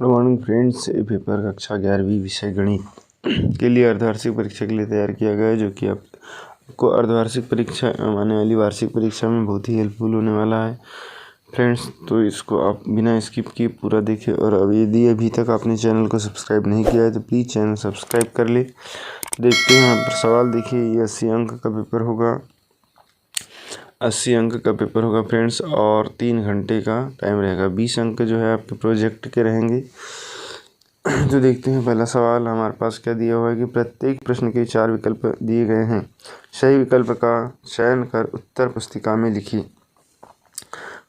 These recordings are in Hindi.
Good morning friends. ये पेपर कक्षा 11वीं विषय गणित के लिए अर्धवार्षिक परीक्षा के लिए तैयार किया गया है, जो कि आपको अर्धवार्षिक परीक्षा आने वाली वार्षिक परीक्षा में बहुत ही हेल्पफुल होने वाला है फ्रेंड्स। तो इसको आप बिना स्किप किए पूरा देखें, और यदि अभी तक आपने चैनल को सब्सक्राइब नहीं किया है तो प्लीज़ चैनल सब्सक्राइब कर ले। देखते हैं यहाँ पर सवाल। देखिए, ये 80 अंक का पेपर होगा, 80 अंक का पेपर होगा फ्रेंड्स, और 3 घंटे का टाइम रहेगा। 20 अंक जो है आपके प्रोजेक्ट के रहेंगे। तो देखते हैं पहला सवाल हमारे पास क्या दिया हुआ है कि प्रत्येक प्रश्न के 4 विकल्प दिए गए हैं, सही विकल्प का चयन कर उत्तर पुस्तिका में लिखिए।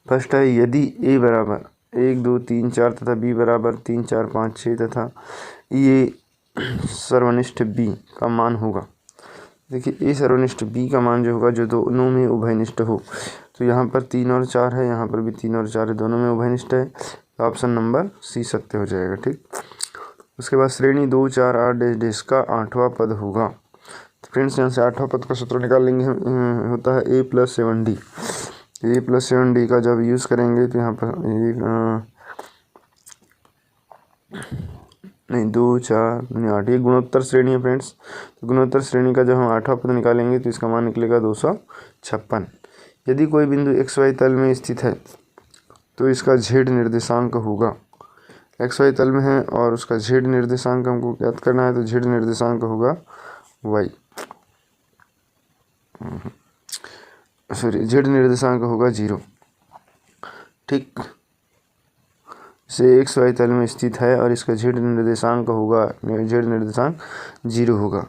फर्स्ट है, यदि ए बराबर 1 2 3 4 तथा बी बराबर 3 4 5 6 तथा ये सर्वनिष्ठ बी का मान होगा। देखिए, ए सर्वनिष्ठ बी का मान जो होगा, जो दोनों में उभयनिष्ठ हो। तो यहाँ पर 3 और 4 है, यहाँ पर भी 3 और 4 है, दोनों में उभयनिष्ठ है, तो ऑप्शन नंबर सी सत्य हो जाएगा। ठीक। उसके बाद श्रेणी 2 4 8 डैश का 8वां पद होगा। तो फ्रेंड्स, यहाँ से 8वां पद का सूत्र निकाल लेंगे। होता है a + 7d। a + 7d का जब यूज़ करेंगे तो यहाँ पर नहीं 2 4 नहीं 8, ये गुणोत्तर श्रेणी है फ्रेंड्स। तो गुणोत्तर श्रेणी का जब हम 8वां पद निकालेंगे तो इसका मान निकलेगा 256। यदि कोई बिंदु XY तल में स्थित है तो इसका z निर्देशांक होगा। XY तल में है और उसका z निर्देशांक हमको ज्ञात करना है, तो z निर्देशांक होगा y, z निर्देशांक होगा 0। ठीक। से XY तल में स्थित है और इसका z निर्देशांक होगा, z निर्देशांक 0 होगा।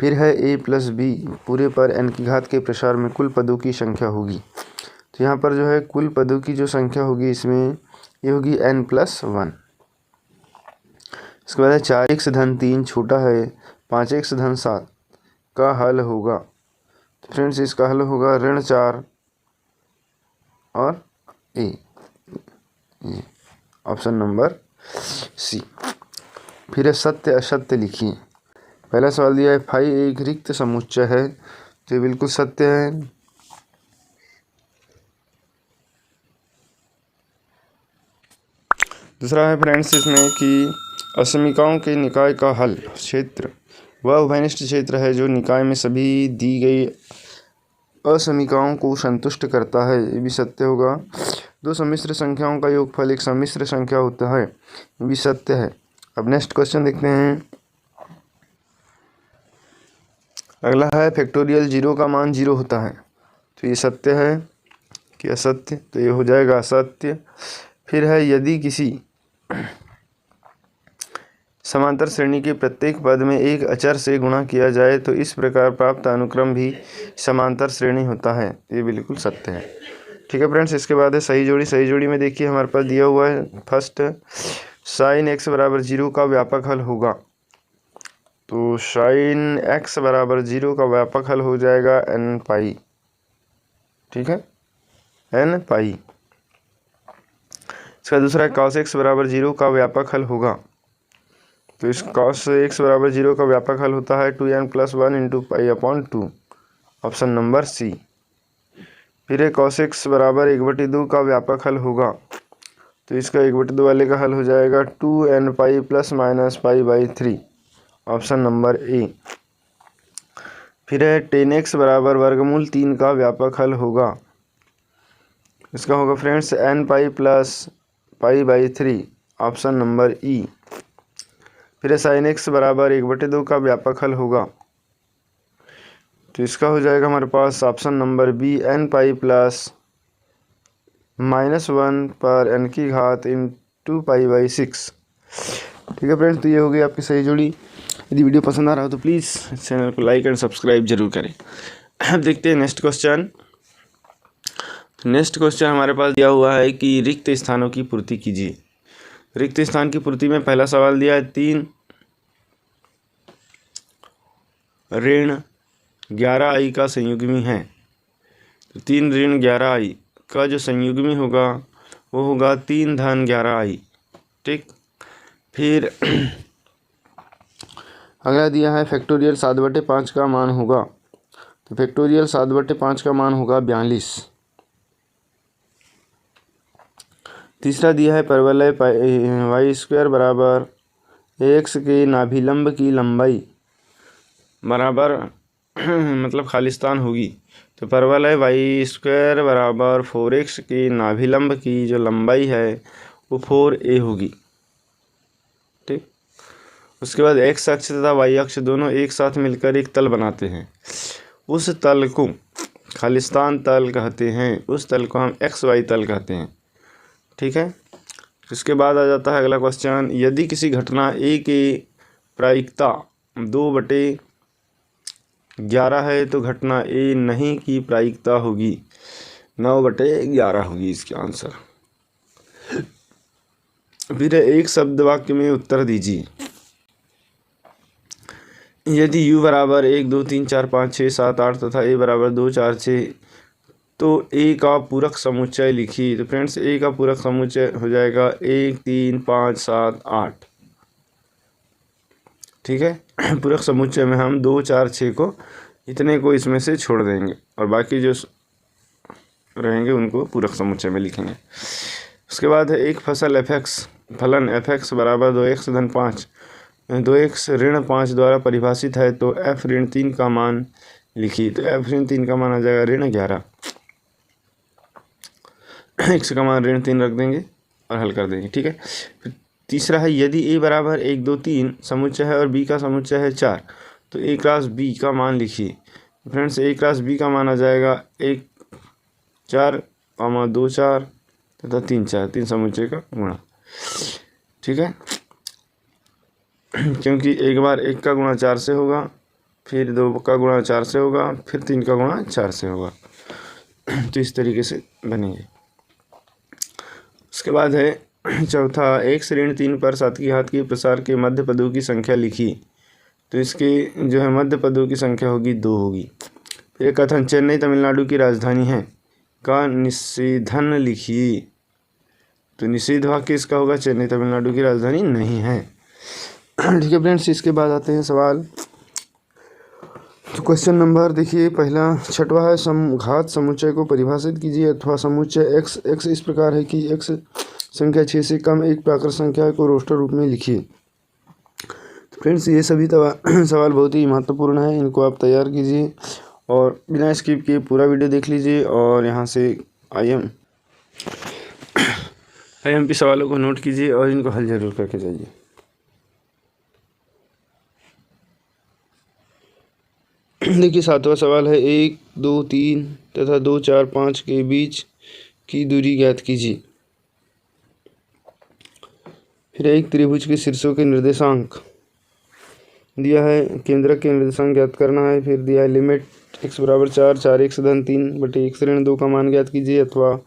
फिर है a + b पूरे पर n की घात के प्रसार में कुल पदों की संख्या होगी। तो यहाँ पर जो है कुल पदों की जो संख्या होगी, इसमें ये होगी n + 1। इसके बाद है 4x - 3 छोटा है 5x - 7 का हल होगा। तो फ्रेंड्स, इसका हल होगा -4 और a, ऑप्शन नंबर सी। फिर है सत्य असत्य लिखिए। पहला सवाल दिया है फाई एक रिक्त समुच्चय है, तो ये बिल्कुल सत्य है। दूसरा है फ्रेंड्स इसमें कि असमीकाओं के निकाय का हल क्षेत्र वह उभयनिष्ठ क्षेत्र है जो निकाय में सभी दी गई असमीकाओं को संतुष्ट करता है, ये भी सत्य होगा। 2 सम्मिश्र संख्याओं का योगफल एक सम्मिश्र संख्या होता है, ये भी सत्य है। अब नेक्स्ट क्वेश्चन देखते हैं। अगला है फैक्टोरियल 0 का मान 0 होता है, तो ये सत्य है कि असत्य, तो ये हो जाएगा असत्य। फिर है यदि किसी समांतर श्रेणी के प्रत्येक पद में एक अचर से गुणा किया जाए तो इस प्रकार प्राप्त अनुक्रम भी समांतर श्रेणी होता है, ये बिल्कुल सत्य है। ठीक है फ्रेंड्स। इसके बाद है सही जोड़ी। सही जोड़ी में देखिए हमारे पास दिया हुआ है फर्स्ट, sin x = 0 का व्यापक हल होगा। तो sin x = 0 का व्यापक हल हो जाएगा n π। ठीक है, n π। इसका दूसरा cos x = 0 का व्यापक हल होगा। तो इस cos x = 0 का व्यापक हल होता है 2n + 1 × π/2, ऑप्शन नंबर सी। फिर है cos x = 1/2 का व्यापक हल होगा। तो इसका 1/2 वाले का हल हो जाएगा 2nπ ± π/3, ऑप्शन नंबर ए। फिर है tan x = √3 का व्यापक हल होगा। इसका होगा फ्रेंड्स nπ + π/3, ऑप्शन नंबर ई। फिर sin x = 1/2 का व्यापक हल होगा। तो इसका हो जाएगा हमारे पास ऑप्शन नंबर बी, nπ + -1 पर n की घात × π/6। ठीक है फ्रेंड्स, तो ये हो गई आपकी सही जोड़ी। यदि वीडियो पसंद आ रहा हो तो प्लीज़ चैनल को लाइक एंड सब्सक्राइब जरूर करें। अब देखते हैं नेक्स्ट क्वेश्चन। नेक्स्ट क्वेश्चन हमारे पास दिया हुआ है कि रिक्त स्थानों की पूर्ति कीजिए। रिक्त स्थान की पूर्ति में पहला सवाल दिया है 3 ऋण 11i का संयुग्मी है। तो 3 ऋण 11i का जो संयुग्मी होगा वो होगा 3 धन 11i। ठीक। फिर अगला दिया है फैक्टोरियल 7/5 का मान होगा। तो फैक्टोरियल 7/5 का मान होगा 42। तीसरा दिया है परवलय वाई स्क्वायर बराबर एक्स के नाभिलंब की लंबाई बराबर मतलब खालिस्तान होगी, तो परवलय वाई स्क्वायर बराबर 4x के नाभिलंब की जो लंबाई है वो 4a होगी। ठीक, उसके बाद एक्स अक्ष तथा वाई अक्ष दोनों एक साथ मिलकर एक तल बनाते हैं। उस तल को खालिस्तान तल कहते हैं, उस तल को हम एक्स वाई तल कहते हैं। ठीक है, इसके बाद आ जाता है अगला क्वेश्चन, यदि किसी घटना ए की प्रायिकता 2/11 है तो घटना ए नहीं की प्रायिकता होगी 9/11 होगी इसका आंसर। फिर एक शब्द वाक्य में उत्तर दीजिए। यदि u बराबर 1 2 3 4 5 6 7 8 तथा a बराबर 2 4 6 तो a का पूरक समुच्चय लिखिए। तो फ्रेंड्स a का पूरक समुच्चय हो जाएगा 1 3 5 7 8। ठीक है, पूरक समुच्चय में हम 2 4 6 को इतने को इसमें से छोड़ देंगे और बाकी जो रहेंगे उनको पूरक समुच्चय में लिखेंगे। उसके बाद है एक फलन fx बराबर 2x धन 5 2x ऋण 5 द्वारा परिभाषित है, तो f ऋण 3 का मान लिखिए। तो f ऋण 3 का मान आ जाएगा ऋण 11, x का मान ऋण 3 रख देंगे और हल कर देंगे। ठीक है, फिर तीसरा है यदि a बराबर 1 2 3 समुच्चय है और b का समुच्चय है 4, तो a क्रॉस b का मान लिखिए। फ्रेंड्स a क्रॉस b का मान आ जाएगा 1 4 2 4 तथा 3 4, 3 समुच्चय का गुणा। ठीक है, क्योंकि एक बार 1 का गुणा 4 से होगा, फिर 2 का गुणा 4 से होगा, फिर 3 का गुणा 4 से होगा, तो इस तरीके से बनेंगे। उसके बाद है चौथा, x ऋण 3 पर 7 की घात के प्रसार के मध्य पदों की संख्या लिखी। तो इसके जो है मध्य पदों की संख्या होगी 2 होगी। फिर एक कथन, चेन्नई तमिलनाडु की राजधानी है का निषेधन लिखिए। तो निषेध वाक्य इसका होगा चेन्नई तमिलनाडु की राजधानी नहीं है। ठीक है फ्रेंड्स, इसके बाद आते हैं सवाल। तो क्वेश्चन नंबर देखिए पहला 6वां है, घात समुच्चय को परिभाषित कीजिए अथवा समुच्चय x इस प्रकार है कि x संख्या 6 से कम एक प्राकृत संख्या को रोस्टर रूप में लिखिए। तो फ्रेंड्स ये सभी सवाल बहुत ही महत्वपूर्ण है, इनको आप तैयार कीजिए और बिना स्किप किए पूरा वीडियो देख लीजिए और यहाँ से IMP सवालों को नोट कीजिए और इनको हल जरूर करके जाइए। देखिए 7वां सवाल है, 1 2 3 तथा 2 4 5 के बीच की दूरी ज्ञात कीजिए। फिर एक त्रिभुज के शीर्षों के निर्देशांक दिया है, केंद्रक के निर्देशांक ज्ञात करना है। फिर दिया है लिमिट x बराबर 4 4x धन 3/x ऋण 2 का मान ज्ञात कीजिए अथवा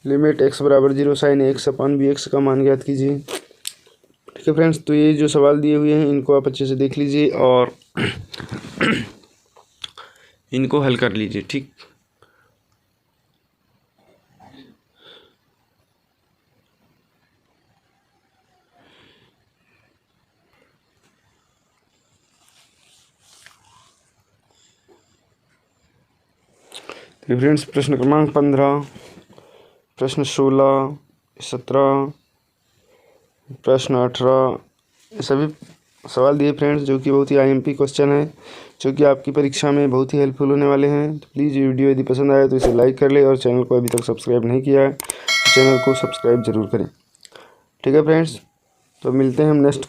लिमिट x बराबर 0 sin x अपन bx का मान ज्ञात कीजिए। ठीक है फ्रेंड्स, तो ये जो सवाल दिए हुए हैं इनको आप अच्छे से देख लीजिए और इनको हल कर लीजिए। ठीक, तो फ्रेंड्स प्रश्न क्रमांक 15, प्रश्न 16, 17, प्रश्न 18 सभी सवाल दिए फ्रेंड्स, जो कि बहुत ही IMP क्वेश्चन है, जो कि आपकी परीक्षा में बहुत ही हेल्पफुल होने वाले हैं। तो प्लीज़ ये वीडियो यदि पसंद आए तो इसे लाइक कर ले और चैनल को अभी तक सब्सक्राइब नहीं किया है तो चैनल को सब्सक्राइब जरूर करें। ठीक है फ्रेंड्स, तो मिलते हैं हम नेक्स्ट